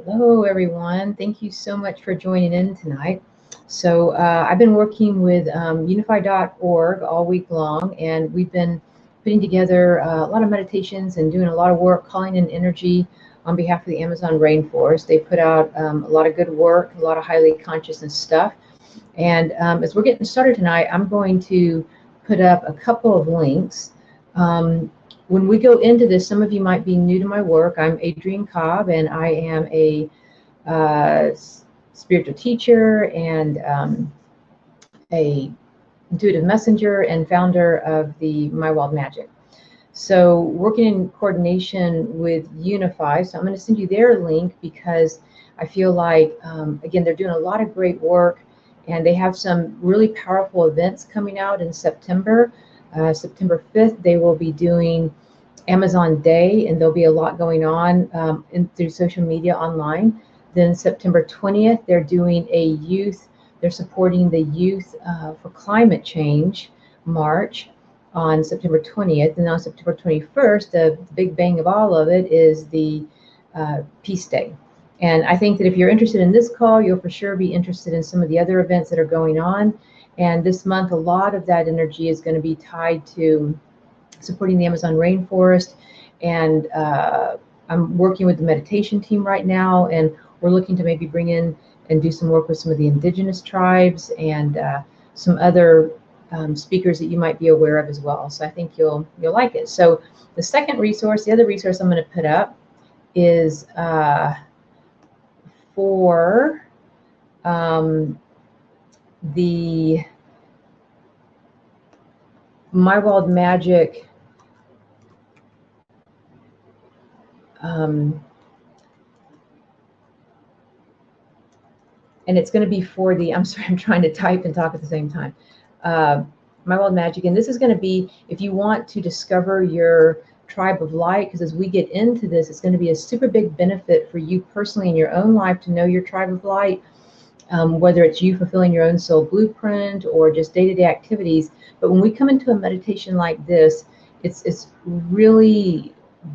Hello, everyone. Thank you so much for joining in tonight. So I've been working with unify.org all week long, and we've been putting together a lot of meditations and doing a lot of work, calling in energy on behalf of the Amazon rainforest. They put out a lot of good work, a lot of highly consciousness stuff. And as we're getting started tonight, I'm going to put up a couple of links. When we go into this, some of you might be new to my work. I'm Adrienne Cobb, and I am a spiritual teacher and a intuitive messenger and founder of the My Wild Magic. So working in coordination with Unify, so I'm going to send you their link because I feel like, again, they're doing a lot of great work, and they have some really powerful events coming out in September. September 5th, they will be doing Amazon Day, and there'll be a lot going on through social media online. Then September 20th, they're doing a they're supporting the Youth for Climate Change March on September 20th. And on September 21st, the big bang of all of it is the Peace Day. And I think that if you're interested in this call, you'll for sure be interested in some of the other events that are going on. And this month, a lot of that energy is going to be tied to supporting the Amazon rainforest. And I'm working with the meditation team right now, and we're looking to maybe bring in and do some work with some of the indigenous tribes and some other speakers that you might be aware of as well. So I think you'll like it. So the second resource, the other resource I'm going to put up is for the My Wild Magic and it's going to be for the, I'm sorry, I'm trying to type and talk at the same time. My Wild Magic, and this is going to be if you want to discover your tribe of light, because as we get into this, it's going to be a super big benefit for you personally in your own life to know your tribe of light, whether it's you fulfilling your own soul blueprint or just day-to-day activities. But when we come into a meditation like this, it's really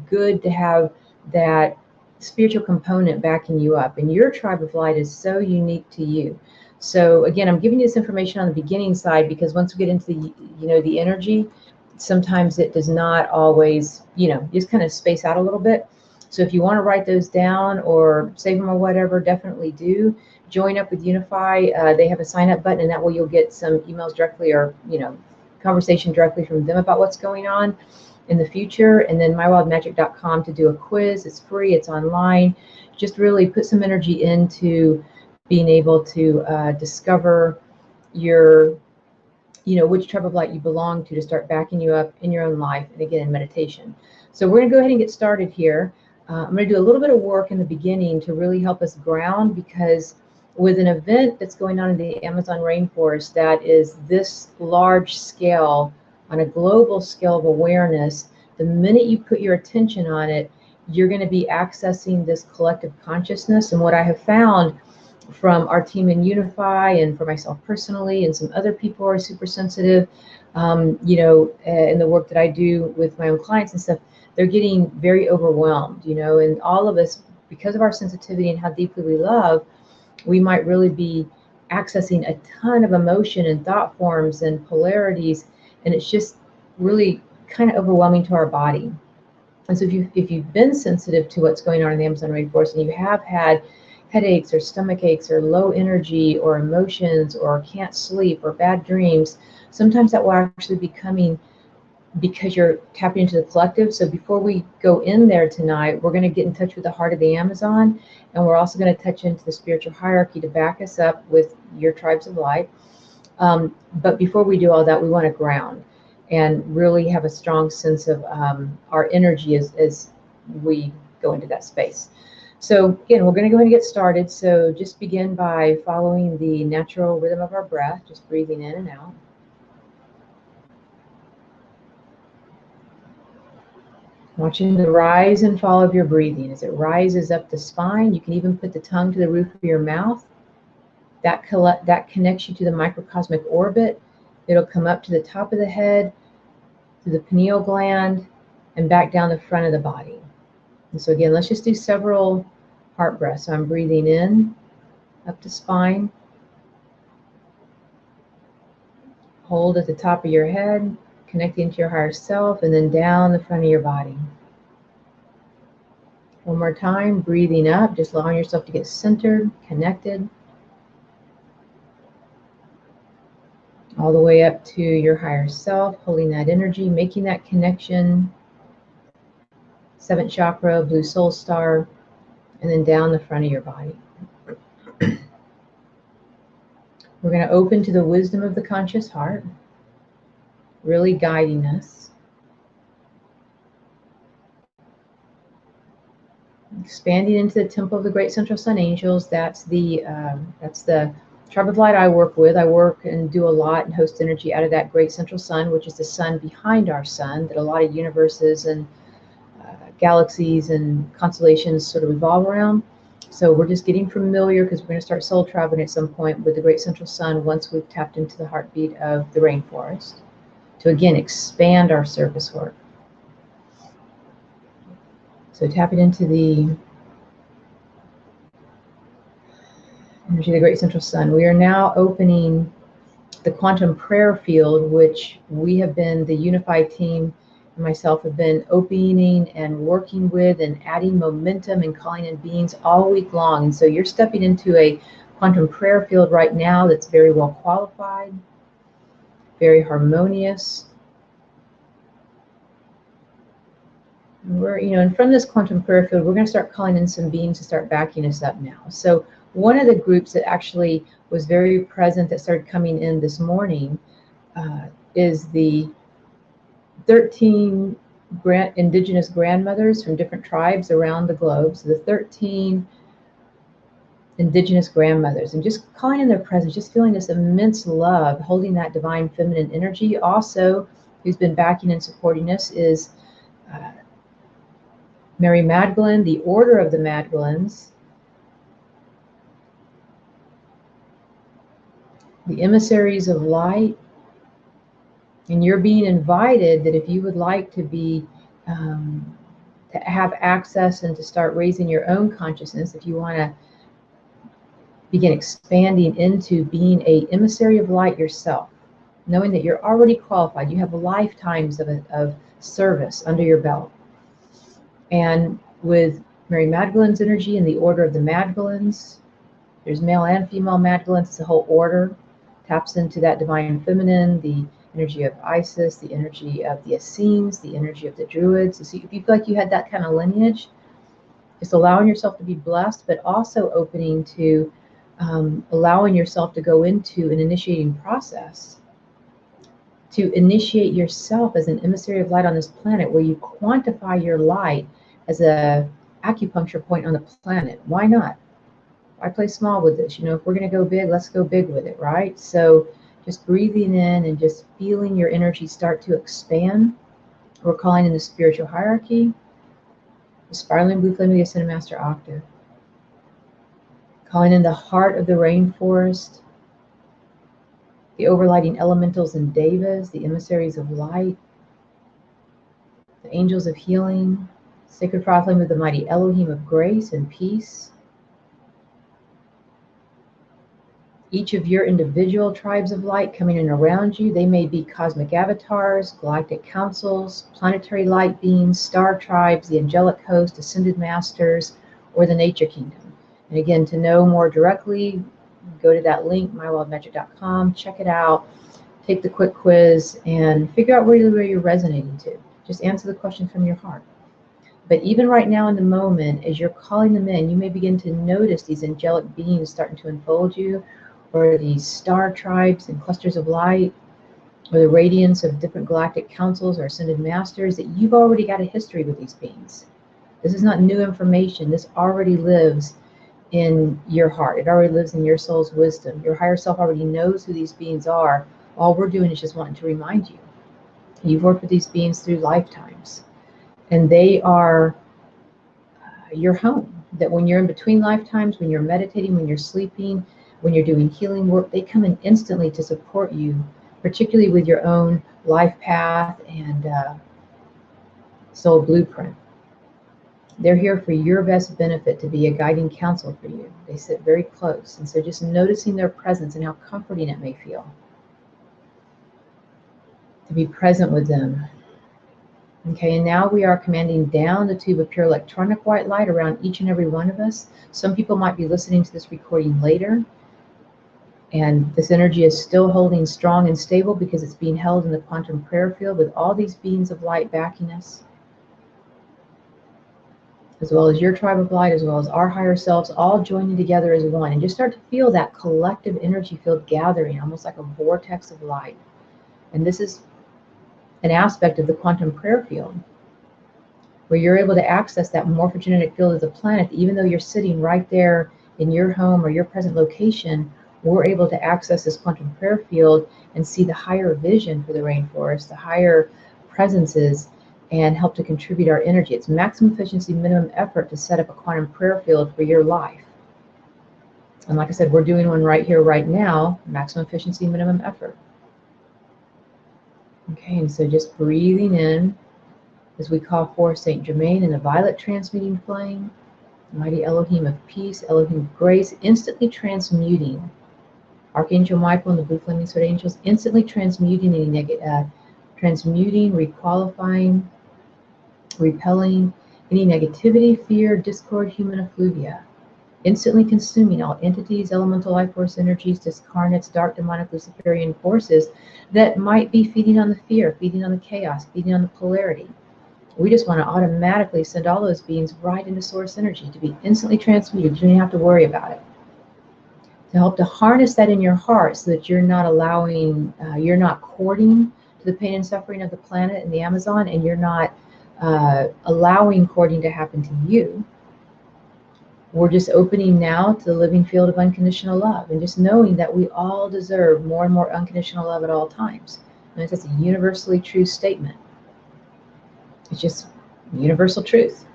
good to have that spiritual component backing you up, and your tribe of light is so unique to you. So again, I'm giving you this information on the beginning side because once we get into the energy, sometimes it does not always, just kind of space out a little bit. So if you want to write those down or save them or whatever, definitely do. Join up with Unify. They have a sign up button, and that way you'll get some emails directly or conversation directly from them about what's going on in the future. And then mywildmagic.com to do a quiz. It's free, it's online. Just really put some energy into being able to discover your, which tribe of light you belong to start backing you up in your own life, and again in meditation. So we're going to go ahead and get started here. I'm going to do a little bit of work in the beginning to really help us ground, because with an event that's going on in the Amazon rainforest that is this large scale, on a global scale of awareness, the minute you put your attention on it, you're going to be accessing this collective consciousness. And what I have found from our team in Unify and for myself personally, and some other people who are super sensitive, in the work that I do with my own clients and stuff, they're getting very overwhelmed, and all of us, because of our sensitivity and how deeply we love, we might really be accessing a ton of emotion and thought forms and polarities, and it's just really kind of overwhelming to our body. And so if you've been sensitive to what's going on in the Amazon rainforest, and you have had headaches or stomach aches or low energy or emotions or can't sleep or bad dreams, sometimes that will actually be coming because you're tapping into the collective. So before we go in there tonight, we're going to get in touch with the heart of the Amazon, and we're also going to touch into the spiritual hierarchy to back us up with your tribes of light. But before we do all that, we want to ground and really have a strong sense of our energy as we go into that space. So again, we're going to go ahead and get started. So just begin by following the natural rhythm of our breath, just breathing in and out. Watching the rise and fall of your breathing. As it rises up the spine, you can even put the tongue to the roof of your mouth. That connects you to the microcosmic orbit. It'll come up to the top of the head, to the pineal gland, and back down the front of the body. And so again, let's just do several heart breath. So I'm breathing in, up the spine, hold at the top of your head, connecting to your higher self, and then down the front of your body. One more time, breathing up, just allowing yourself to get centered, connected, all the way up to your higher self, holding that energy, making that connection, 7th chakra, blue soul star, and then down the front of your body. We're going to open to the wisdom of the conscious heart, really guiding us. Expanding into the temple of the great central sun angels. That's the tribe of light I work with. I work and do a lot and host energy out of that great central sun, which is the sun behind our sun, that a lot of universes and galaxies and constellations sort of revolve around. So we're just getting familiar, because we're going to start soul traveling at some point with the great central sun once we've tapped into the heartbeat of the rainforest, to again expand our service work. So tapping into the energy of the great central sun. We are now opening the quantum prayer field, which we have been, the unified team and myself have been opening and working with and adding momentum and calling in beings all week long. And so you're stepping into a quantum prayer field right now that's very well qualified, very harmonious. We're, and from this quantum prayer field, we're going to start calling in some beings to start backing us up now. So one of the groups that actually was very present that started coming in this morning is the 13 indigenous grandmothers from different tribes around the globe. So the 13 indigenous grandmothers, and just calling in their presence, just feeling this immense love, holding that divine feminine energy. Also, who's been backing and supporting us is Mary Magdalene, the Order of the Magdalenes, the Emissaries of Light. And you're being invited that if you would like to be, to have access and to start raising your own consciousness, if you want to begin expanding into being a emissary of light yourself, knowing that you're already qualified, you have lifetimes of service under your belt. And with Mary Magdalene's energy and the Order of the Magdalenes, there's male and female Magdalenes, it's a whole order, taps into that divine feminine, the energy of Isis, the energy of the Essenes, the energy of the Druids. So if you feel like you had that kind of lineage, it's allowing yourself to be blessed, but also opening to allowing yourself to go into an initiating process, to initiate yourself as an emissary of light on this planet, where you quantify your light as a acupuncture point on the planet. Why not? Why play small with this? If we're going to go big, let's go big with it, right? So just breathing in and just feeling your energy start to expand. We're calling in the spiritual hierarchy, the spiraling blue flame of the Ascended Master Octave. Calling in the heart of the rainforest, the overlighting elementals and devas, the emissaries of light, the angels of healing, sacred fire flame of the mighty Elohim of grace and peace. Each of your individual tribes of light coming in around you, they may be cosmic avatars, galactic councils, planetary light beings, star tribes, the angelic host, ascended masters, or the nature kingdom. And again, to know more directly, go to that link, mywildmagic.com, check it out, take the quick quiz, and figure out where you're resonating to. Just answer the question from your heart. But even right now in the moment, as you're calling them in, you may begin to notice these angelic beings starting to enfold you, or these star tribes and clusters of light, or the radiance of different galactic councils or ascended masters, that you've already got a history with these beings. This is not new information. This already lives in your heart. It already lives in your soul's wisdom. Your higher self already knows who these beings are. All we're doing is just wanting to remind you. You've worked with these beings through lifetimes, and they are your home. That when you're in between lifetimes, when you're meditating, when you're sleeping, when you're doing healing work, they come in instantly to support you, particularly with your own life path and soul blueprint. They're here for your best benefit, to be a guiding counsel for you. They sit very close. And so just noticing their presence and how comforting it may feel to be present with them. Okay, and now we are commanding down the tube of pure electronic white light around each and every one of us. Some people might be listening to this recording later, and this energy is still holding strong and stable because it's being held in the quantum prayer field with all these beings of light backing us, as well as your tribe of light, as well as our higher selves, all joining together as one. And just start to feel that collective energy field gathering, almost like a vortex of light. And this is an aspect of the quantum prayer field, where you're able to access that morphogenetic field of the planet. Even though you're sitting right there in your home or your present location, we're able to access this quantum prayer field and see the higher vision for the rainforest, the higher presences, and help to contribute our energy. It's maximum efficiency, minimum effort to set up a quantum prayer field for your life. And like I said, we're doing one right here, right now, maximum efficiency, minimum effort. Okay, and so just breathing in as we call forth Saint Germain in the violet transmuting flame, mighty Elohim of peace, Elohim of grace, instantly transmuting. Archangel Michael and the blue flaming sword angels, instantly transmuting any transmuting, requalifying, repelling any negativity, fear, discord, human effluvia, instantly consuming all entities, elemental life force energies, discarnates, dark demonic Luciferian forces that might be feeding on the fear, feeding on the chaos, feeding on the polarity. We just want to automatically send all those beings right into source energy to be instantly transmuted. You don't even have to worry about it. To help to harness that in your heart so that you're not allowing, you're not courting to the pain and suffering of the planet and the Amazon, and you're not allowing courting to happen to you. We're just opening now to the living field of unconditional love, and just knowing that we all deserve more and more unconditional love at all times. And that's a universally true statement. It's just universal truth.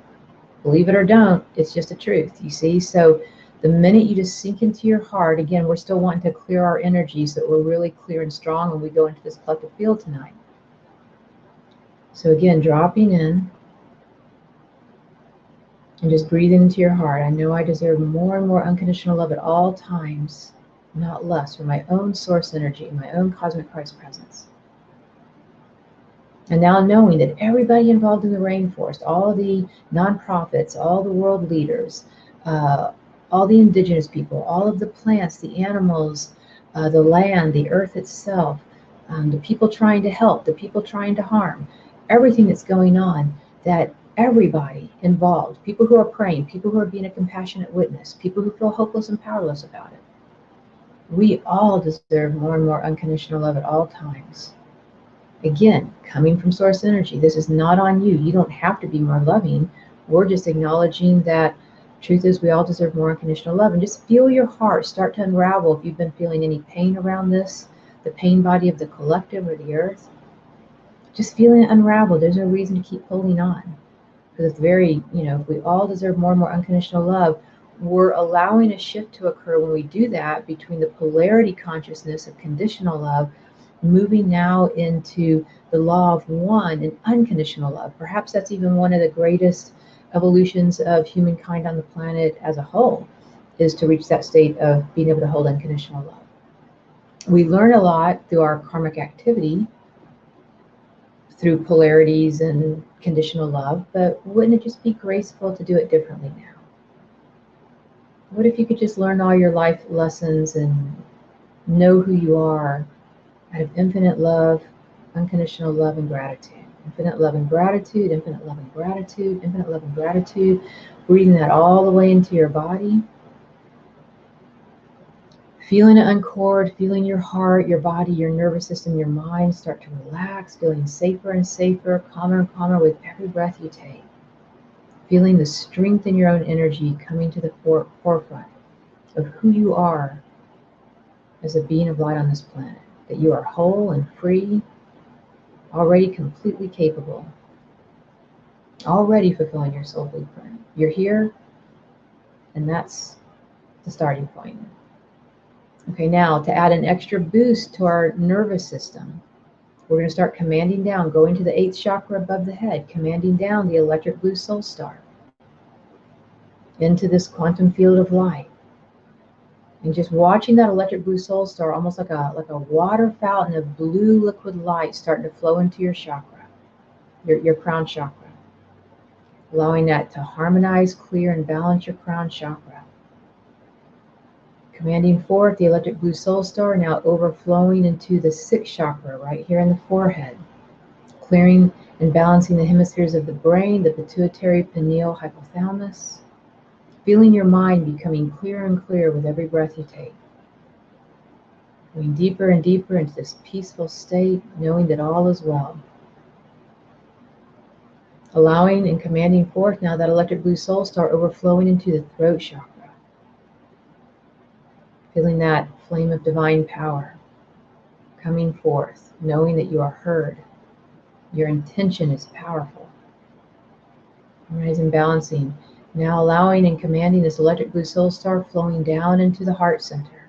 Believe it or don't, it's just a truth, you see? So the minute you just sink into your heart, again, we're still wanting to clear our energy so that we're really clear and strong when we go into this collective field tonight. So again, dropping in and just breathing into your heart. I know I deserve more and more unconditional love at all times, not less, for my own source energy, my own cosmic Christ presence. And now knowing that everybody involved in the rainforest, all the nonprofits, all the world leaders, all the indigenous people, all of the plants, the animals, the land, the earth itself, the people trying to help, the people trying to harm, everything that's going on, that everybody involved, people who are praying, people who are being a compassionate witness, people who feel hopeless and powerless about it, we all deserve more and more unconditional love at all times. Again, coming from source energy, this is not on you. You don't have to be more loving. We're just acknowledging that truth is we all deserve more unconditional love. And just feel your heart start to unravel if you've been feeling any pain around this, the pain body of the collective or the earth. Just feeling it unravel. There's no reason to keep holding on. Because it's very, if we all deserve more and more unconditional love, we're allowing a shift to occur when we do that between the polarity consciousness of conditional love, moving now into the law of one and unconditional love. Perhaps that's even one of the greatest evolutions of humankind on the planet as a whole, is to reach that state of being able to hold unconditional love. We learn a lot through our karmic activity, through polarities and conditional love, but wouldn't it just be graceful to do it differently now? What if you could just learn all your life lessons and know who you are out of infinite love, unconditional love, and gratitude? Infinite love and gratitude, infinite love and gratitude, infinite love and gratitude. Breathing that all the way into your body. Feeling it uncord, feeling your heart, your body, your nervous system, your mind start to relax, feeling safer and safer, calmer and calmer with every breath you take. Feeling the strength in your own energy coming to the forefront of who you are as a being of light on this planet. That you are whole and free, already completely capable, already fulfilling your soul blueprint. You're here, and that's the starting point. Okay, now to add an extra boost to our nervous system, we're going to start commanding down, going to the 8th chakra above the head, commanding down the electric blue soul star. into this quantum field of light. And just watching that electric blue soul star, almost like a water fountain of blue liquid light starting to flow into your chakra, your crown chakra. Allowing that to harmonize, clear, and balance your crown chakra. Commanding forth the electric blue soul star, now overflowing into the 6th chakra, right here in the forehead. Clearing and balancing the hemispheres of the brain, the pituitary, pineal, hypothalamus. Feeling your mind becoming clearer and clearer with every breath you take. Going deeper and deeper into this peaceful state, knowing that all is well. Allowing and commanding forth now that electric blue soul star overflowing into the throat chakra. Feeling that flame of divine power coming forth, knowing that you are heard. Your intention is powerful. Rising, balancing. Now allowing and commanding this electric blue soul star flowing down into the heart center.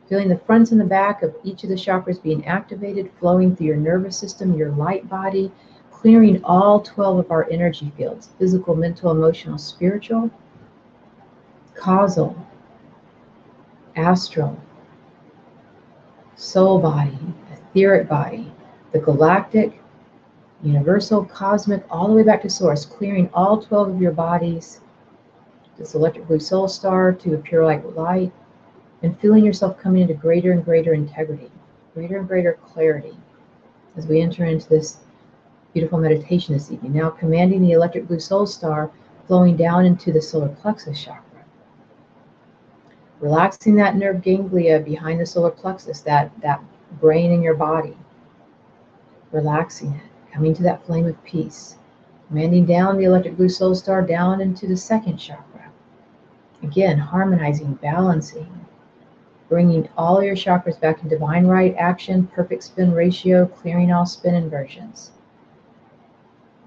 Feeling the fronts and the back of each of the chakras being activated, flowing through your nervous system, your light body, clearing all 12 of our energy fields, physical, mental, emotional, spiritual, causal, astral, soul body, etheric body, the galactic, universal, cosmic, all the way back to source, clearing all 12 of your bodies, this electric blue soul star to a pure light, and feeling yourself coming into greater and greater integrity, greater and greater clarity as we enter into this beautiful meditation this evening. Now commanding the electric blue soul star flowing down into the solar plexus chakra. Relaxing that nerve ganglia behind the solar plexus, that brain in your body. Relaxing it, coming to that flame of peace. Commanding down the electric blue soul star down into the 2nd chakra. Again, harmonizing, balancing, bringing all your chakras back in divine right action, perfect spin ratio, clearing all spin inversions.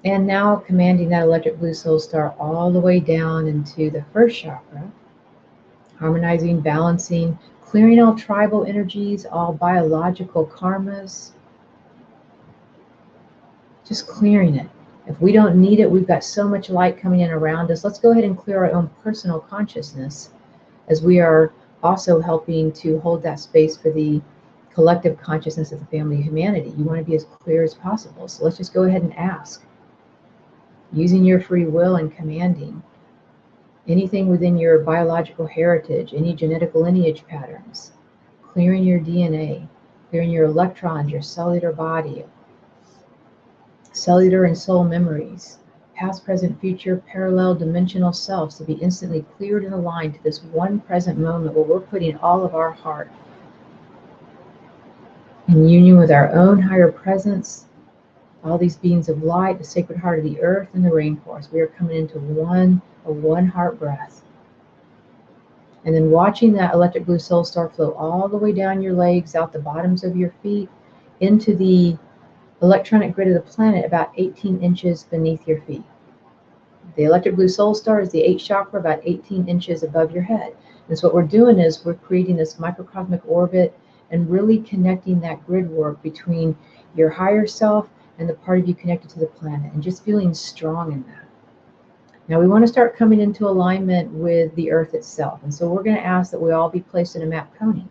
And now commanding that electric blue soul star all the way down into the 1st chakra, harmonizing, balancing, clearing all tribal energies, all biological karmas, just clearing it. If we don't need it, we've got so much light coming in around us. Let's go ahead and clear our own personal consciousness as we are also helping to hold that space for the collective consciousness of the family of humanity. You want to be as clear as possible. So let's just go ahead and ask. Using your free will and commanding anything within your biological heritage, any genetic lineage patterns, clearing your DNA, clearing your electrons, your cellular body, cellular and soul memories, past, present, future, parallel dimensional selves to be instantly cleared and aligned to this one present moment where we're putting all of our heart in union with our own higher presence, all these beings of light, the sacred heart of the earth and the rainforest. We are coming into a one heart breath. And then watching that electric blue soul star flow all the way down your legs, out the bottoms of your feet, into the electronic grid of the planet about 18 inches beneath your feet. The electric blue soul star is the 8th chakra, about 18 inches above your head. And so what we're doing is we're creating this microcosmic orbit and really connecting that grid work between your higher self and the part of you connected to the planet, and just feeling strong in that. Now we want to start coming into alignment with the earth itself. And so we're going to ask that we all be placed in a map coning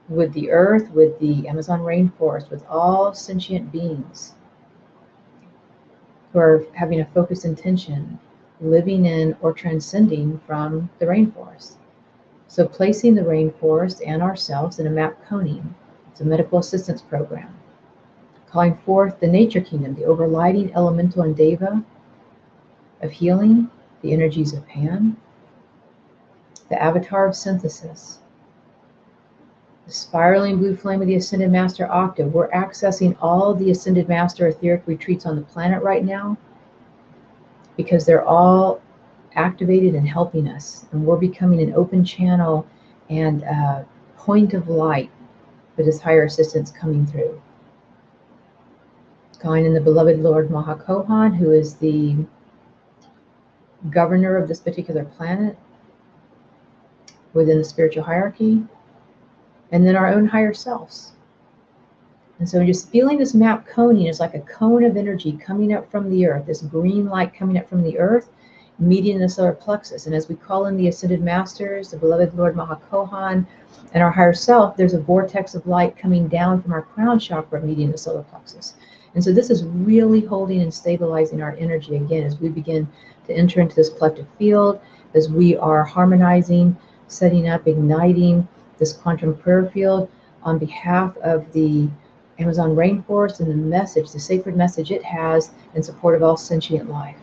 with the earth, with the Amazon rainforest, with all sentient beings who are having a focused intention, living in or transcending from the rainforest. So placing the rainforest and ourselves in a map coning. It's a medical assistance program. Calling forth the nature kingdom, the overlighting elemental and deva of healing, the energies of Pan, the avatar of synthesis, the spiraling blue flame of the Ascended Master Octave. We're accessing all the Ascended Master etheric retreats on the planet right now because they're all activated and helping us. And we're becoming an open channel and a point of light for this higher assistance coming through. Calling in the beloved Lord Mahakohan, who is the governor of this particular planet within the spiritual hierarchy, and then our own higher selves. And so just feeling this map coning is like a cone of energy coming up from the earth, this green light coming up from the earth, meeting the solar plexus. And as we call in the ascended masters, the beloved Lord Mahakohan, and our higher self, there's a vortex of light coming down from our crown chakra, meeting the solar plexus. And so this is really holding and stabilizing our energy again as we begin to enter into this collective field, as we are harmonizing, setting up, igniting this quantum prayer field on behalf of the Amazon rainforest and the message, the sacred message it has in support of all sentient life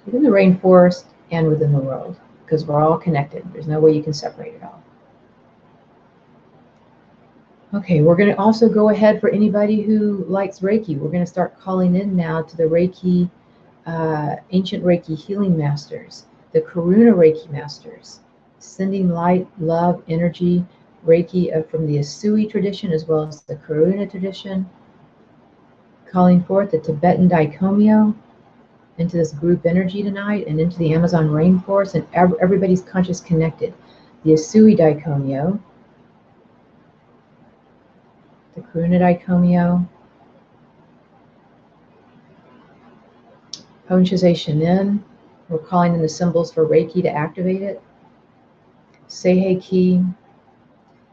within the rainforest and within the world, because we're all connected. There's no way you can separate it all. Okay, we're going to also go ahead for anybody who likes Reiki. We're going to start calling in now to the Reiki, ancient Reiki healing masters, the Karuna Reiki masters, sending light, love, energy, Reiki from the Asui tradition as well as the Karuna tradition, calling forth the Tibetan Daikomyo into this group energy tonight and into the Amazon rainforest, and everybody's conscious connected. The Asui Daikomyo, the Karuna Daikomyo, Honshize Shinin, we're calling in the symbols for Reiki to activate it. Seihei Ki,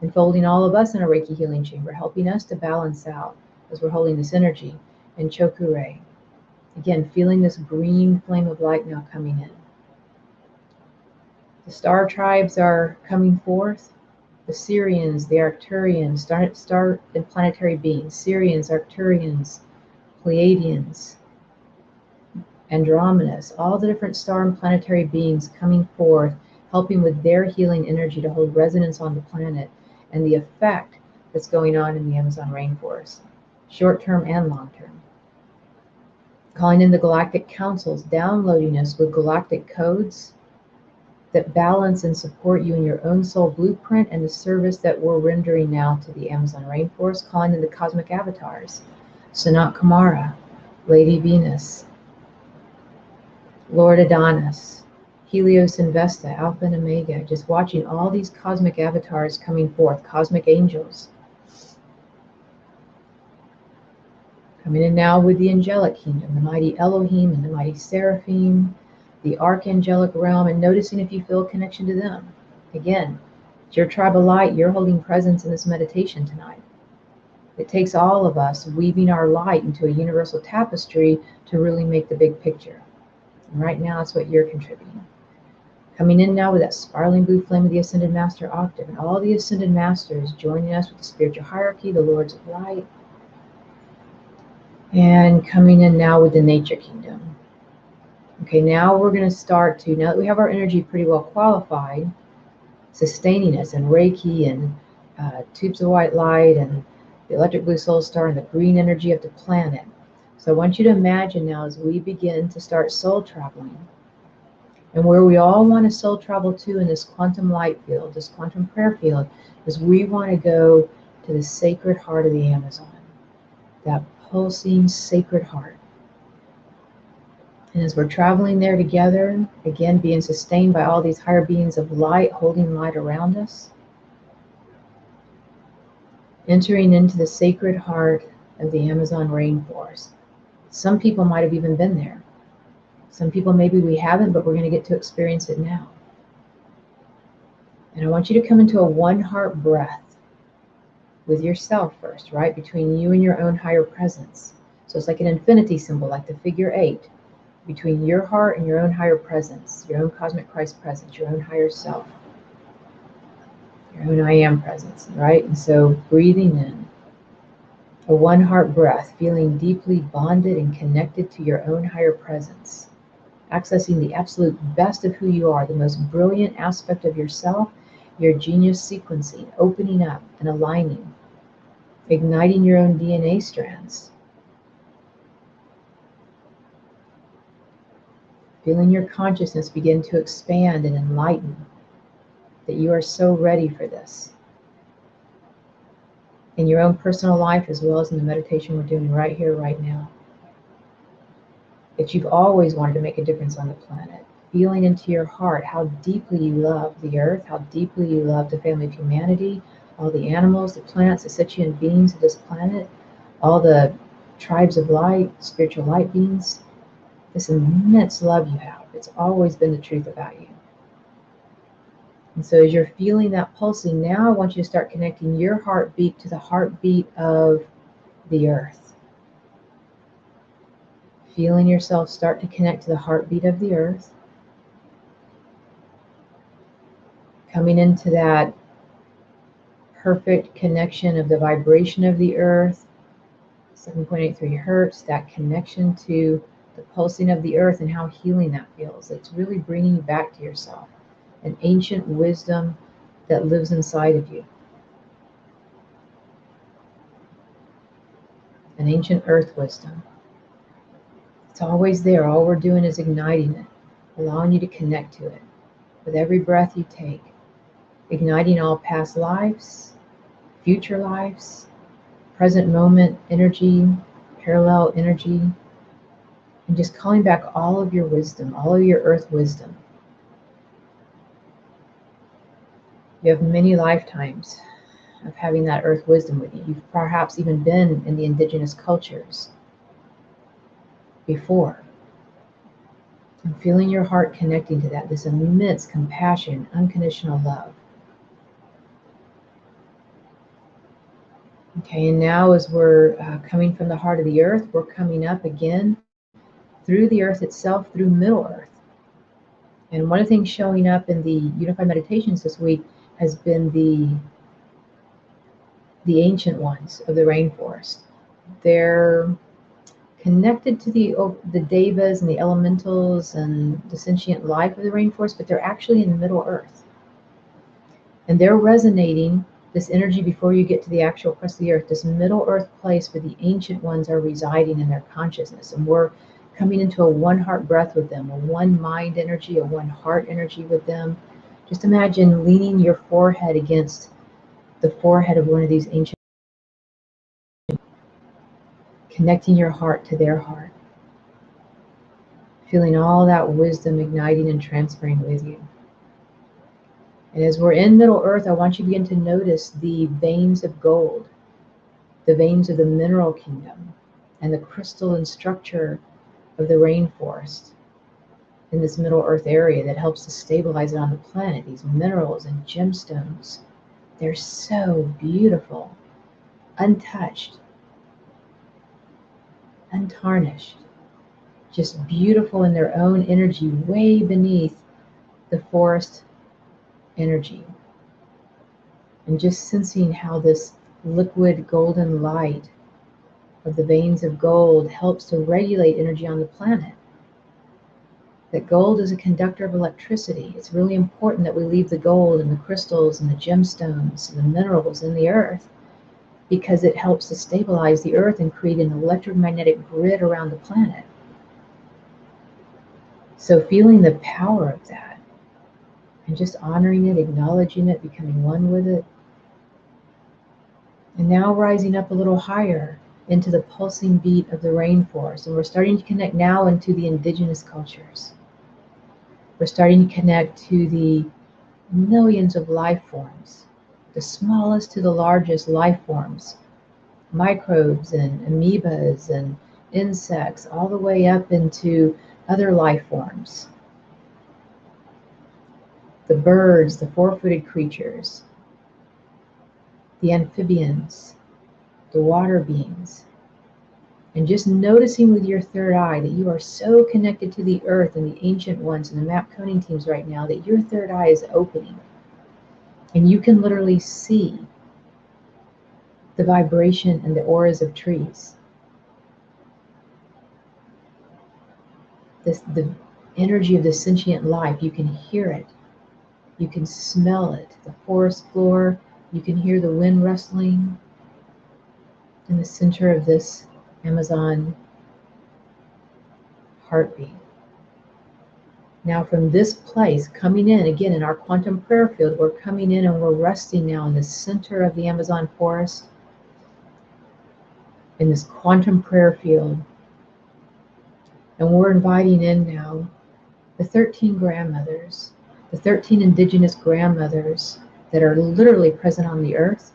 enfolding all of us in a Reiki healing chamber, helping us to balance out as we're holding this energy. And Chokure, again, feeling this green flame of light now coming in. The star tribes are coming forth. The Syrians, the Arcturians, star and planetary beings, Syrians, Arcturians, Pleiadians, Andromedas, all the different star and planetary beings coming forth, helping with their healing energy to hold resonance on the planet and the effect that's going on in the Amazon rainforest, short-term and long-term. Calling in the galactic councils, downloading us with galactic codes that balance and support you in your own soul blueprint and the service that we're rendering now to the Amazon rainforest. Calling in the cosmic avatars, Sanat Kumara, Lady Venus, Lord Adonis, Helios and Vesta, Alpha and Omega, just watching all these cosmic avatars coming forth, cosmic angels. Coming in now with the angelic kingdom, the mighty Elohim and the mighty Seraphim, the archangelic realm, and noticing if you feel a connection to them. Again, it's your tribe of light, you're holding presence in this meditation tonight. It takes all of us weaving our light into a universal tapestry to really make the big picture. And right now, that's what you're contributing. Coming in now with that sparkling blue flame of the Ascended Master octave, and all the Ascended Masters joining us with the spiritual hierarchy, the Lords of Light. And coming in now with the nature kingdom. Okay, now we're going to start to, now that we have our energy pretty well qualified, sustaining us in Reiki and tubes of white light and the electric blue soul star and the green energy of the planet. So I want you to imagine now as we begin to start soul traveling, and where we all want to soul travel to in this quantum light field, this quantum prayer field, is we want to go to the sacred heart of the Amazon, that pulsing sacred heart. And as we're traveling there together, again being sustained by all these higher beings of light, holding light around us, entering into the sacred heart of the Amazon rainforest. Some people might have even been there. Some people maybe we haven't, but we're going to get to experience it now. And I want you to come into a one heart breath with yourself first, right? Between you and your own higher presence. So it's like an infinity symbol, like the figure 8. Between your heart and your own higher presence, your own cosmic Christ presence, your own higher self, your own I am presence, right? And so breathing in a one heart breath, feeling deeply bonded and connected to your own higher presence, accessing the absolute best of who you are, the most brilliant aspect of yourself, your genius sequencing, opening up and aligning, igniting your own DNA strands. Feeling your consciousness begin to expand and enlighten, that you are so ready for this. In your own personal life, as well as in the meditation we're doing right here, right now. That you've always wanted to make a difference on the planet. Feeling into your heart how deeply you love the earth, how deeply you love the family of humanity, all the animals, the plants, the sentient beings of this planet, all the tribes of light, spiritual light beings. this immense love you have. It's always been the truth about you. And so as you're feeling that pulsing, now I want you to start connecting your heartbeat to the heartbeat of the earth. Feeling yourself start to connect to the heartbeat of the earth. Coming into that perfect connection of the vibration of the earth, 7.83 hertz, that connection to the pulsing of the earth and how healing that feels. It's really bringing you back to yourself, an ancient wisdom that lives inside of you. An ancient earth wisdom. It's always there. All we're doing is igniting it, allowing you to connect to it with every breath you take, igniting all past lives, future lives, present moment energy, parallel energy, and just calling back all of your wisdom, all of your earth wisdom. You have many lifetimes of having that earth wisdom with you. You've perhaps even been in the indigenous cultures before. And feeling your heart connecting to that, this immense compassion, unconditional love. Okay, and now as we're coming from the heart of the earth, we're coming up again through the earth itself, through Middle Earth. And one of the things showing up in the Unified Meditations this week has been the ancient ones of the rainforest. They're connected to the devas and the elementals and the sentient life of the rainforest, but they're actually in Middle Earth. And they're resonating this energy before you get to the actual crust of the earth, this Middle Earth place where the ancient ones are residing in their consciousness. And we're coming into a one heart breath with them, a one mind energy, a one heart energy with them. Just imagine leaning your forehead against the forehead of one of these ancient, connecting your heart to their heart, feeling all that wisdom igniting and transferring with you. And as we're in Middle Earth, I want you to begin to notice the veins of gold, the veins of the mineral kingdom, and the crystalline structure of the rainforest in this Middle Earth area that helps to stabilize it on the planet. These minerals and gemstones, they're so beautiful, untouched, untarnished, just beautiful in their own energy, way beneath the forest energy. And just sensing how this liquid golden light of the veins of gold helps to regulate energy on the planet. That gold is a conductor of electricity. It's really important that we leave the gold and the crystals and the gemstones and the minerals in the earth, because it helps to stabilize the earth and create an electromagnetic grid around the planet. So feeling the power of that and just honoring it, acknowledging it, becoming one with it. And now rising up a little higher into the pulsing beat of the rainforest. And we're starting to connect now into the indigenous cultures. We're starting to connect to the millions of life forms, the smallest to the largest life forms, microbes and amoebas and insects, all the way up into other life forms. The birds, the four-footed creatures, the amphibians, the water beings. And just noticing with your third eye that you are so connected to the earth and the ancient ones and the map coding teams right now that your third eye is opening. And you can literally see the vibration and the auras of trees. The energy of the sentient life, you can hear it. You can smell it. The forest floor, you can hear the wind rustling in the center of this Amazon heartbeat. Now from this place, coming in, again in our quantum prayer field, we're coming in and we're resting now in the center of the Amazon forest, in this quantum prayer field. And we're inviting in now the 13 grandmothers, the 13 indigenous grandmothers that are literally present on the earth,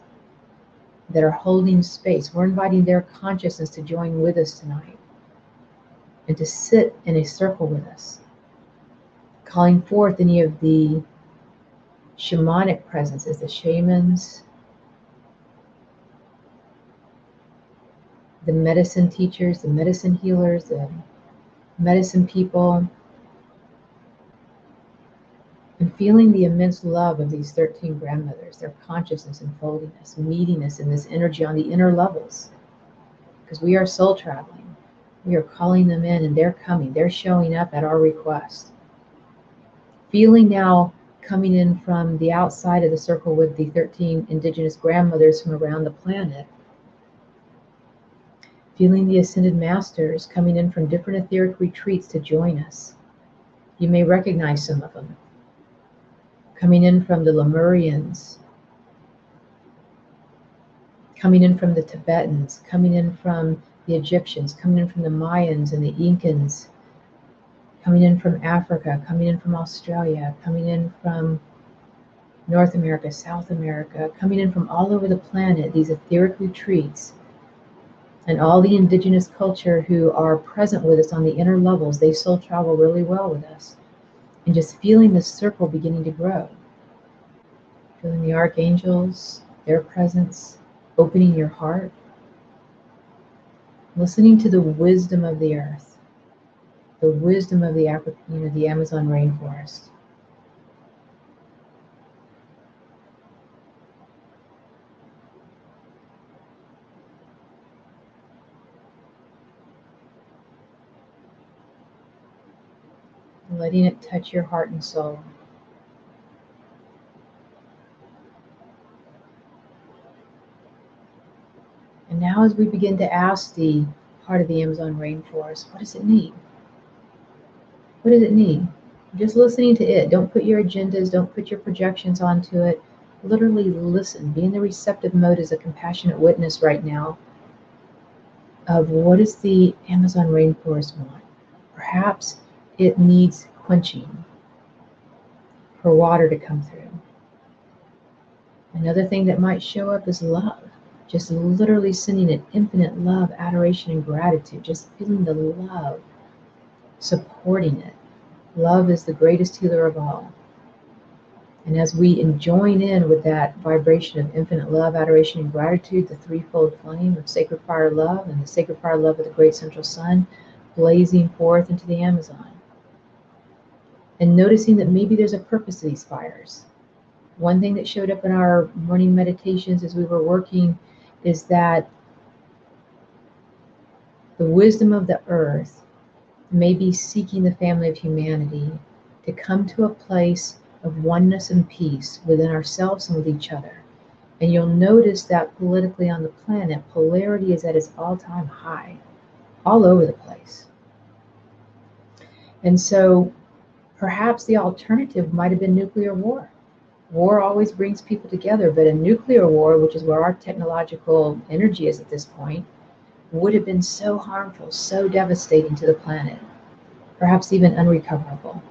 that are holding space. We're inviting their consciousness to join with us tonight. and to sit in a circle with us, calling forth any of the shamanic presences, the shamans, the medicine teachers, the medicine healers, the medicine people, and feeling the immense love of these 13 grandmothers, their consciousness enfolding us, meeting us in this energy on the inner levels. Because we are soul traveling. We are calling them in and they're coming. They're showing up at our request. Feeling now coming in from the outside of the circle with the 13 indigenous grandmothers from around the planet. Feeling the ascended masters coming in from different etheric retreats to join us. You may recognize some of them. Coming in from the Lemurians, coming in from the Tibetans, coming in from the Egyptians, coming in from the Mayans and the Incans, coming in from Africa, coming in from Australia, coming in from North America, South America, coming in from all over the planet, these etheric retreats, and all the indigenous culture who are present with us on the inner levels. They soul travel really well with us. And just feeling this circle beginning to grow. Feeling the archangels, their presence, opening your heart. Listening to the wisdom of the earth, the wisdom of the Amazon rainforest. Letting it touch your heart and soul. And now as we begin to ask the heart of the Amazon rainforest, what does it need? What does it need? Just listening to it. Don't put your agendas, don't put your projections onto it. Literally listen. Be in the receptive mode as a compassionate witness right now of what does the Amazon rainforest want? Perhaps it needs quenching for water to come through. Another thing that might show up is love. Just literally sending it infinite love, adoration, and gratitude. Just feeling the love, supporting it. Love is the greatest healer of all. And as we join in with that vibration of infinite love, adoration, and gratitude, the threefold flame of sacred fire love and the sacred fire love of the great central sun blazing forth into the Amazon. And noticing that maybe there's a purpose to these fires. One thing that showed up in our morning meditations as we were working is that the wisdom of the earth may be seeking the family of humanity to come to a place of oneness and peace within ourselves and with each other. And you'll notice that politically on the planet, polarity is at its all-time high, all over the place. And so perhaps the alternative might have been nuclear war. War always brings people together, but a nuclear war, which is where our technological energy is at this point, would have been so harmful, so devastating to the planet, perhaps even unrecoverable.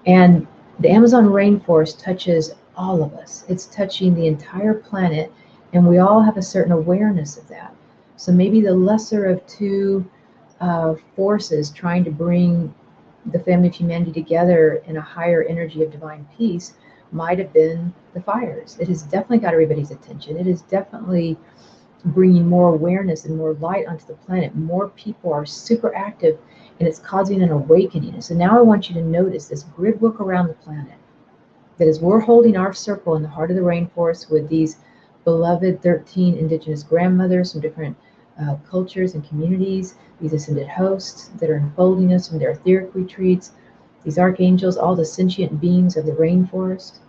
And the Amazon rainforest touches all of us. It's touching the entire planet, and we all have a certain awareness of that. So maybe the lesser of two forces trying to bring the family of humanity together in a higher energy of divine peace might have been the fires. It has definitely got everybody's attention. It is definitely bringing more awareness and more light onto the planet. More people are super active, and it's causing an awakening. And so now I want you to notice this grid book around the planet, that as we're holding our circle in the heart of the rainforest with these beloved 13 indigenous grandmothers from different cultures and communities, these ascended hosts that are enfolding us from their etheric retreats, these archangels, all the sentient beings of the rainforest.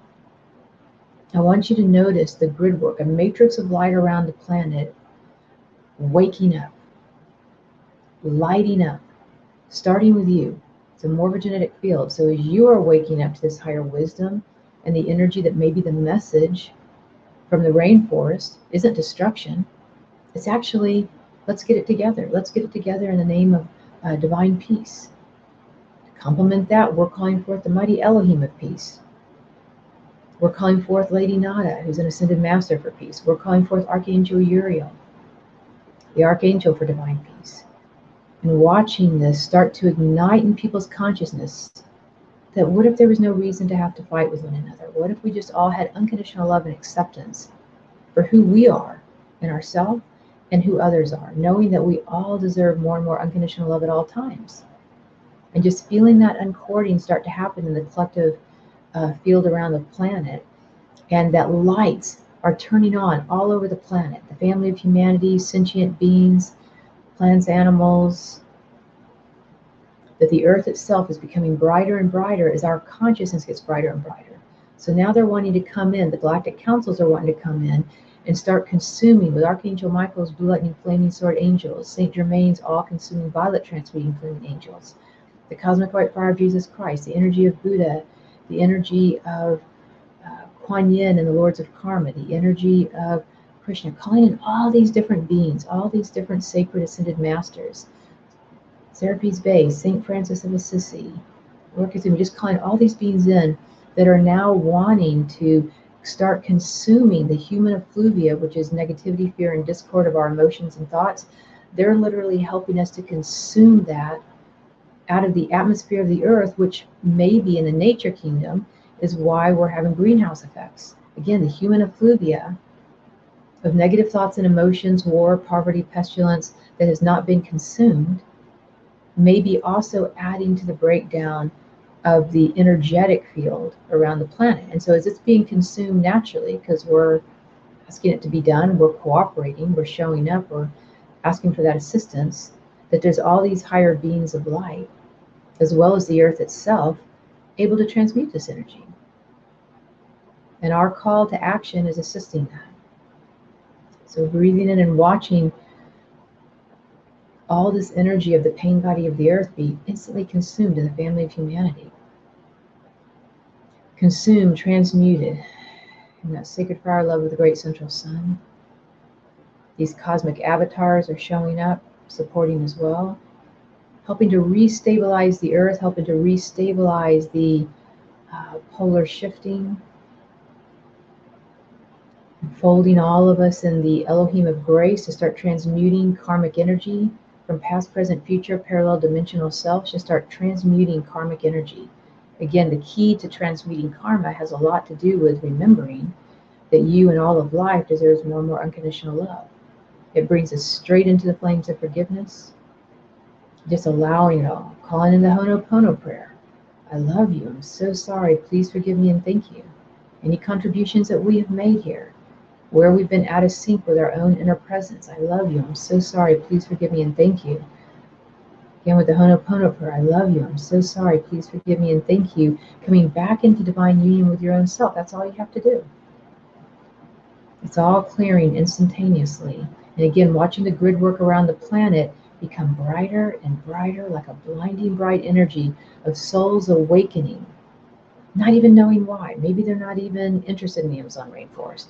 I want you to notice the grid work, a matrix of light around the planet, waking up, lighting up, starting with you. It's a morphogenetic field. So as you are waking up to this higher wisdom and the energy that may be the message from the rainforest isn't destruction. It's actually, let's get it together. Let's get it together in the name of divine peace. To complement that, we're calling forth the mighty Elohim of peace. We're calling forth Lady Nada, who's an ascended master for peace. We're calling forth Archangel Uriel, the archangel for divine peace. and watching this start to ignite in people's consciousness that what if there was no reason to have to fight with one another? What if we just all had unconditional love and acceptance for who we are in ourselves and who others are, knowing that we all deserve more and more unconditional love at all times. And just feeling that uncording start to happen in the collective field around the planet, and that lights are turning on all over the planet. The family of humanity, sentient beings, plants, animals, that the earth itself is becoming brighter and brighter as our consciousness gets brighter and brighter. So now they're wanting to come in, the galactic councils are wanting to come in and start consuming with Archangel Michael's blue lightning flaming sword angels, Saint Germain's all-consuming violet transmuting flaming angels, the cosmic white fire of Jesus Christ, the energy of Buddha, the energy of Kuan Yin and the Lords of Karma, the energy of Krishna, calling in all these different beings, all these different sacred ascended masters, Serapis Bey, Saint Francis of Assisi, Lord Kazumi, just calling all these beings in that are now wanting to start consuming the human effluvia, which is negativity, fear, and discord of our emotions and thoughts. They're literally helping us to consume that out of the atmosphere of the earth, which maybe in the nature kingdom is why we're having greenhouse effects. Again, the human effluvia of negative thoughts and emotions, war, poverty, pestilence that has not been consumed, may be also adding to the breakdown of the energetic field around the planet. And so as it's being consumed naturally, because we're asking it to be done, we're cooperating, we're showing up, we're asking for that assistance, that there's all these higher beings of light, as well as the earth itself, able to transmute this energy. And our call to action is assisting that. So breathing in and watching all this energy of the pain body of the earth be instantly consumed in the family of humanity. Consumed, transmuted in that sacred fire love of the great central sun. These cosmic avatars are showing up, supporting as well, helping to restabilize the earth, helping to restabilize the polar shifting, folding all of us in the Elohim of grace to start transmuting karmic energy from past, present, future, parallel dimensional selves, to start transmuting karmic energy. Again, the key to transmuting karma has a lot to do with remembering that you and all of life deserves more and more unconditional love. It brings us straight into the flames of forgiveness, just allowing it all, calling in the Ho'oponopono prayer. I love you, I'm so sorry, please forgive me and thank you. Any contributions that we have made here, where we've been out of sync with our own inner presence, I love you, I'm so sorry, please forgive me and thank you. Again with the Ho'oponopono prayer, I love you, I'm so sorry, please forgive me and thank you. Coming back into divine union with your own self, that's all you have to do. It's all clearing instantaneously. And again, watching the grid work around the planet become brighter and brighter, like a blinding bright energy of souls awakening, not even knowing why. Maybe they're not even interested in the Amazon rainforest.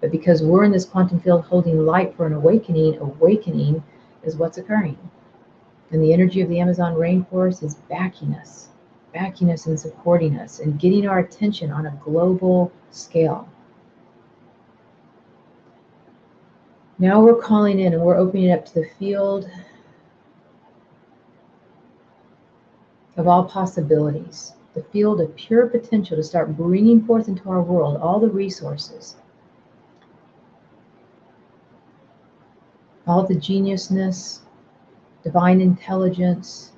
But because we're in this quantum field holding light for an awakening, awakening is what's occurring. And the energy of the Amazon rainforest is backing us and supporting us and getting our attention on a global scale. Now we're calling in and we're opening up to the field of all possibilities, the field of pure potential to start bringing forth into our world all the resources, all the geniusness, divine intelligence,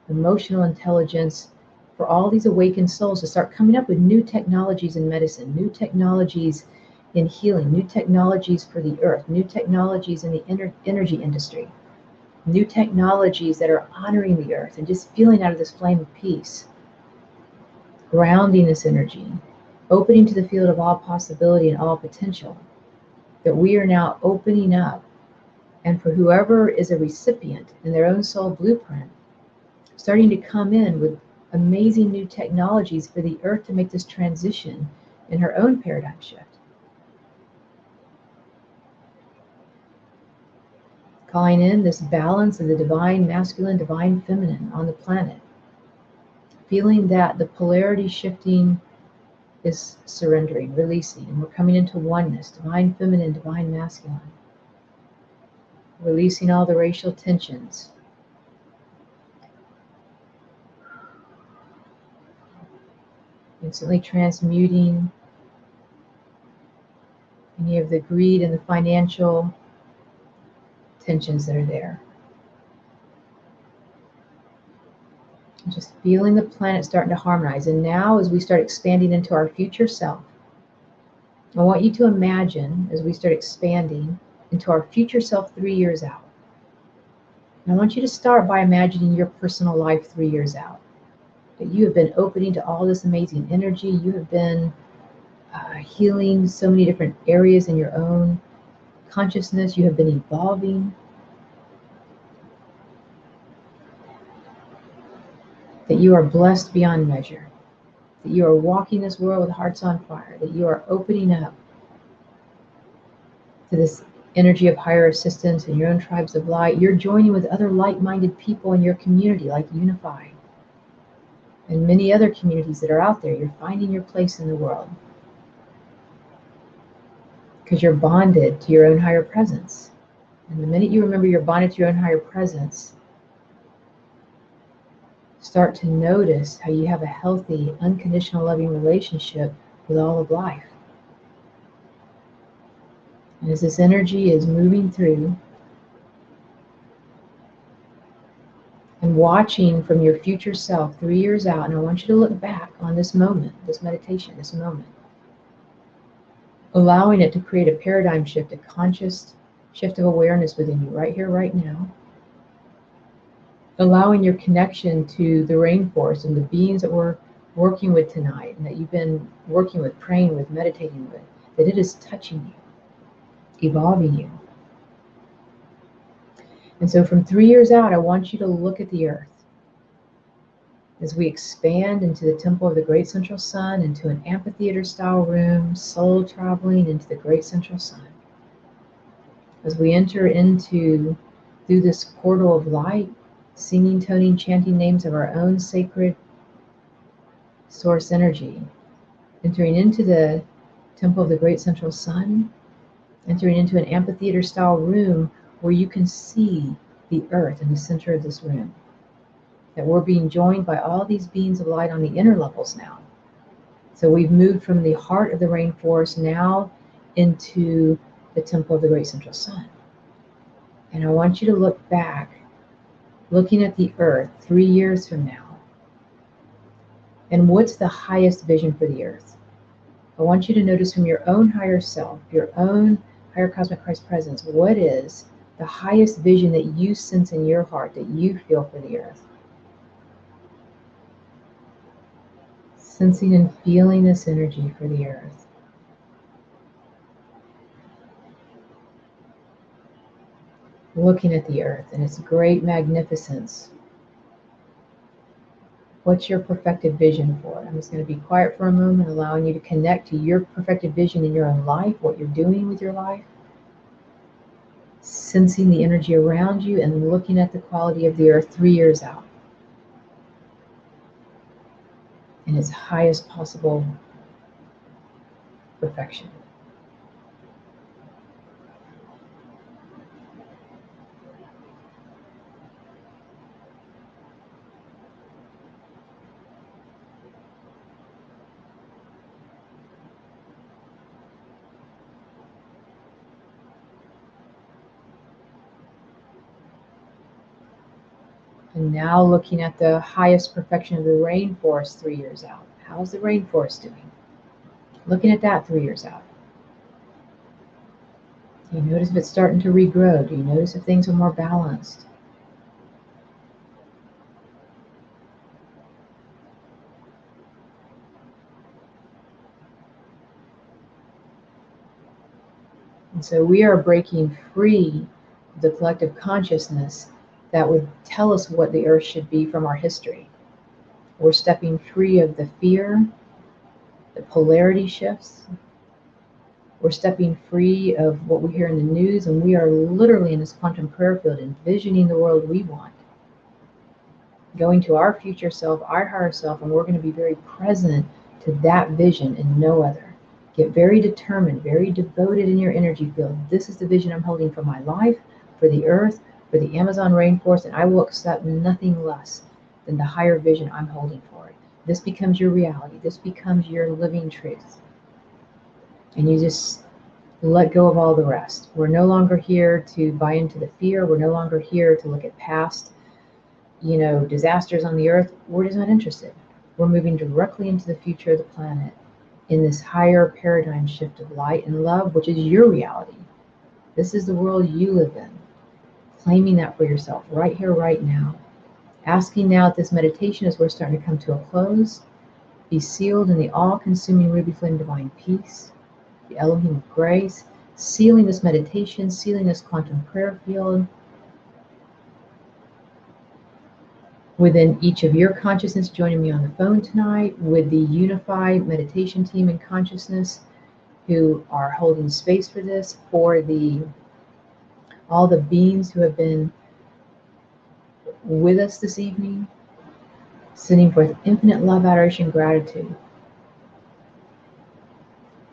emotional intelligence, for all these awakened souls to start coming up with new technologies in medicine, new technologies in healing, new technologies for the earth, new technologies in the energy industry, new technologies that are honoring the earth and just feeling out of this flame of peace, grounding this energy, opening to the field of all possibility and all potential, that we are now opening up. And for whoever is a recipient in their own soul blueprint, starting to come in with amazing new technologies for the earth to make this transition in her own paradigm shift. Calling in this balance of the divine masculine, divine feminine on the planet. Feeling that the polarity shifting is surrendering, releasing, and we're coming into oneness, divine feminine, divine masculine. Releasing all the racial tensions, instantly transmuting any of the greed and the financial tensions that are there. And just feeling the planet starting to harmonize. And now as we start expanding into our future self, I want you to imagine as we start expanding into our future self 3 years out. And I want you to start by imagining your personal life 3 years out. That you have been opening to all this amazing energy. You have been healing so many different areas in your own consciousness. You have been evolving. That you are blessed beyond measure. That you are walking this world with hearts on fire. That you are opening up to this energy of higher assistance in your own tribes of light. You're joining with other like-minded people in your community, like Unify. And many other communities that are out there. You're finding your place in the world. Because you're bonded to your own higher presence. And the minute you remember you're bonded to your own higher presence, start to notice how you have a healthy, unconditional, loving relationship with all of life. And as this energy is moving through and watching from your future self 3 years out, and I want you to look back on this moment, this meditation, this moment, allowing it to create a paradigm shift, a conscious shift of awareness within you right here, right now. Allowing your connection to the rainforest and the beings that we're working with tonight and that you've been working with, praying with, meditating with, that it is touching you, evolving you. And so from 3 years out, I want you to look at the earth as we expand into the temple of the great central sun, into an amphitheater style room, soul traveling into the great central sun. As we enter into, through this portal of light, singing, toning, chanting names of our own sacred source energy, entering into the temple of the great central sun, entering into an amphitheater style room where you can see the earth in the center of this room. That we're being joined by all these beings of light on the inner levels now. So we've moved from the heart of the rainforest now into the temple of the great central sun. And I want you to look back, looking at the earth 3 years from now. And what's the highest vision for the earth? I want you to notice from your own higher self, your own higher cosmic Christ presence, what is the highest vision that you sense in your heart, that you feel for the earth? Sensing and feeling this energy for the earth. Looking at the earth and its great magnificence. What's your perfected vision for it? I'm just going to be quiet for a moment, allowing you to connect to your perfected vision in your own life, what you're doing with your life. Sensing the energy around you and looking at the quality of the earth 3 years out. In its highest possible perfection. And now looking at the highest perfection of the rainforest 3 years out. How's the rainforest doing? Looking at that 3 years out. Do you notice if it's starting to regrow? Do you notice if things are more balanced? And so we are breaking free of the collective consciousness that would tell us what the earth should be from our history. We're stepping free of the fear, the polarity shifts. We're stepping free of what we hear in the news, and we are literally in this quantum prayer field envisioning the world we want. Going to our future self, our higher self, and we're going to be very present to that vision and no other. Get very determined, very devoted in your energy field. This is the vision I'm holding for my life, for the earth, for the Amazon rainforest, and I will accept nothing less than the higher vision I'm holding for it. This becomes your reality. This becomes your living truth. And you just let go of all the rest. We're no longer here to buy into the fear. We're no longer here to look at past, disasters on the earth. We're just not interested. We're moving directly into the future of the planet in this higher paradigm shift of light and love, which is your reality. This is the world you live in. Claiming that for yourself right here, right now. Asking now at this meditation, as we're starting to come to a close, be sealed in the all-consuming ruby flame divine peace, the Elohim of grace, sealing this meditation, sealing this quantum prayer field within each of your consciousness, joining me on the phone tonight, with the unified meditation team in consciousness who are holding space for this, for all the beings who have been with us this evening, sending forth infinite love, adoration, gratitude.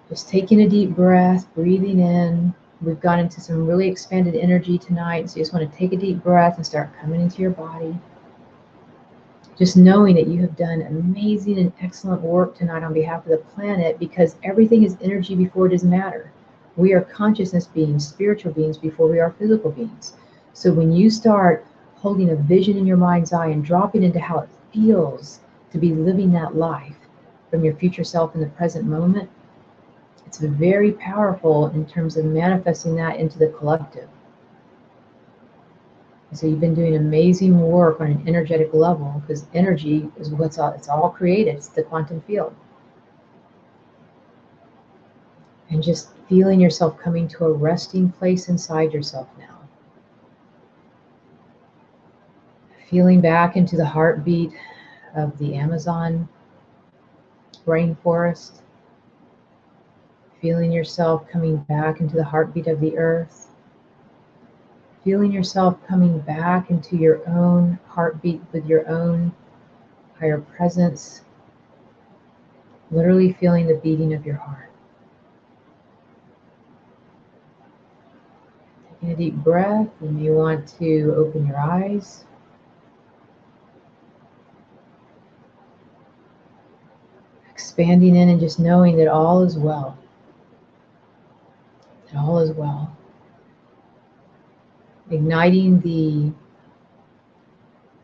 Just taking a deep breath, breathing in. We've gone into some really expanded energy tonight, so you just want to take a deep breath and start coming into your body. Just knowing that you have done amazing and excellent work tonight on behalf of the planet, because everything is energy before it is matter. We are consciousness beings, spiritual beings, before we are physical beings. So when you start holding a vision in your mind's eye and dropping into how it feels to be living that life from your future self in the present moment, it's very powerful in terms of manifesting that into the collective. So you've been doing amazing work on an energetic level, because energy is it's all created. It's the quantum field. And just feeling yourself coming to a resting place inside yourself now. Feeling back into the heartbeat of the Amazon rainforest. Feeling yourself coming back into the heartbeat of the earth. Feeling yourself coming back into your own heartbeat with your own higher presence. Literally feeling the beating of your heart. Taking a deep breath, you may want to open your eyes. Expanding in and just knowing that all is well. That all is well. Igniting the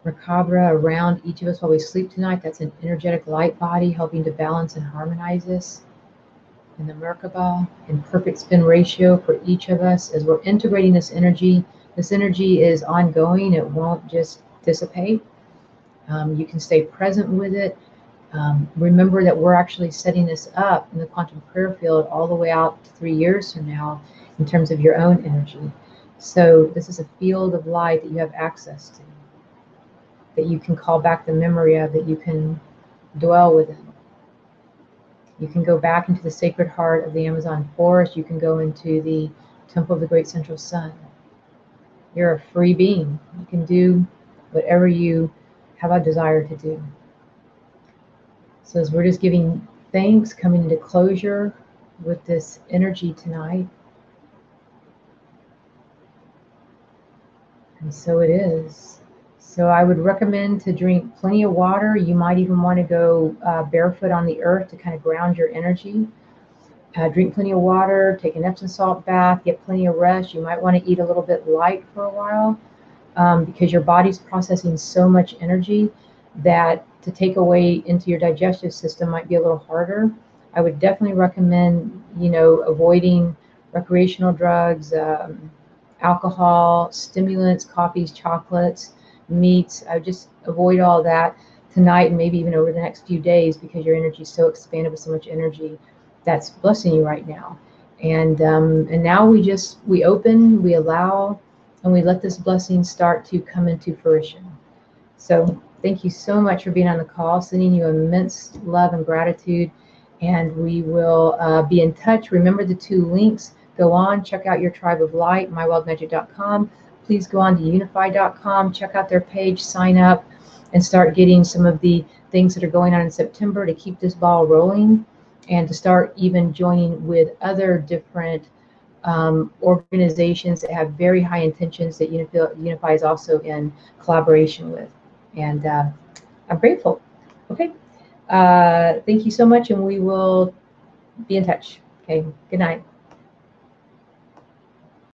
Merkaba around each of us while we sleep tonight. That's an energetic light body helping to balance and harmonize us. And the Merkaba in perfect spin ratio for each of us as we're integrating this energy. This energy is ongoing. It won't just dissipate. You can stay present with it. Remember that we're actually setting this up in the quantum prayer field all the way out to 3 years from now in terms of your own energy. So this is a field of light that you have access to, that you can call back the memory of, that you can dwell within. You can go back into the sacred heart of the Amazon forest. You can go into the temple of the great central sun. You're a free being. You can do whatever you have a desire to do. So as we're just giving thanks, coming into closure with this energy tonight. And so it is. So I would recommend to drink plenty of water. You might even want to go barefoot on the earth to kind of ground your energy. Drink plenty of water, take an Epsom salt bath, get plenty of rest. You might want to eat a little bit light for a while because your body's processing so much energy that to take away into your digestive system might be a little harder. I would definitely recommend, avoiding recreational drugs, alcohol, stimulants, coffees, chocolates, meats. I would just avoid all that tonight and maybe even over the next few days, because your energy is so expanded with so much energy that's blessing you right now. And now we open, we allow, and we let this blessing start to come into fruition. So thank you so much for being on the call, sending you immense love and gratitude. And we will be in touch. Remember the 2 links. Go on, check out your Tribe of Light, mywildmagic.com. Please go on to unify.com, check out their page, sign up, and start getting some of the things that are going on in September to keep this ball rolling, and to start even joining with other different organizations that have very high intentions that Unify is also in collaboration with. And I'm grateful. Okay, Thank you so much, and we will be in touch. Okay, good night.